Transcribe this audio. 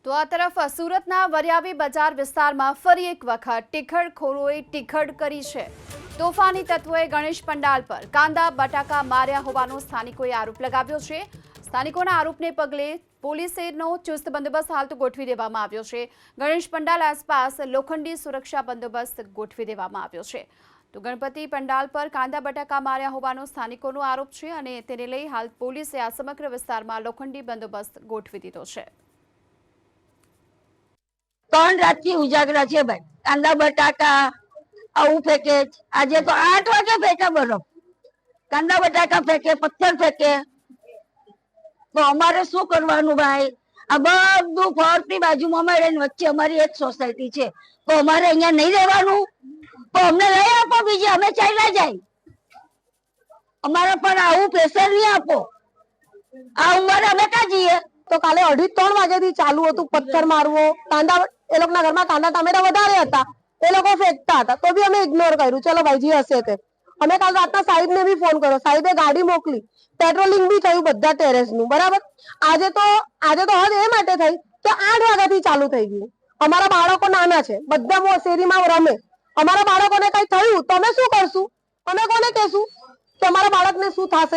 તો આ તરફ સુરતના વરિયાવી બજાર વિસ્તારમાં ફરી એક વખત ટીખડખોરોએ ટીખડ કરી છે। તોફાની તત્વોએ ગણેશ પંડાલ પર કાંદા બટાકા માર્યા હોવાનો સ્થાનિકોએ આરોપ લગાવ્યો છે। સ્થાનિકોના આરોપને પગલે પોલીસનો ચુસ્ત બંદોબસ્ત હાલ તો ગોઠવી દેવામાં આવ્યો છે। ગણેશ પંડાલ આસપાસ લોખંડી સુરક્ષા બંદોબસ્ત ગોઠવી દેવામાં આવ્યો છે। તો ગણપતિ પંડાલ પર કાંદા બટાકા માર્યા હોવાનો સ્થાનિકોનો આરોપ છે અને તેને લઈ હાલ પોલીસે આ સમગ્ર વિસ્તારમાં લોખંડી બંદોબસ્ત ગોઠવી દીધો છે। 3 રાતથી ઉજાગરા છે ભાઈ। કાંદા બટાકા આવું ફેંકે। આજે તો 8 વાગે ફેંકે બરફ। કાંદા બટાકા ફેંકે, પથ્થર ફેંકે। તો અમારે શું કરવાનું ભાઈ? આ બધું ફરતી બાજુમાં અમારે વચ્ચે અમારી એક સોસાયટી છે, તો અમારે અહીંયા નહીં રહેવાનું? તો અમને લઈ આપો બીજે, અમે ચાલ્યા જાય। અમારા પર આવું પ્રેશર નહીં આપો। આ ઉંમરે અમે ક્યાં જઈએ? તો કાલે 2:30-3 વાગ્યાથી ચાલુ હતું પથ્થર મારવો। કાંદા એ લોકોના ઘરમાં કાંદા ટામેટા વધારે હતા, એ લોકો ફેંકતા હતા, તો બી અમે ઇગ્નોર કર્યું। ચલો ભાઈ જે હશે તે। અમે કાલ રાતના સાહેબને બી ફોન કર્યો, સાહેબે ગાડી મોકલી, પેટ્રોલિંગ બી થયું બધા ટેરેસનું, બરાબર। આજે તો હદ એ માટે થઈ કે 8 વાગ્યાથી ચાલુ થઈ ગયું। અમારા બાળકો નાના છે, બધા શેરીમાં રમે। અમારા બાળકોને કઈ થયું તો અમે શું કરશું? અમે કોને કહેશું કે અમારા બાળકને શું થશે?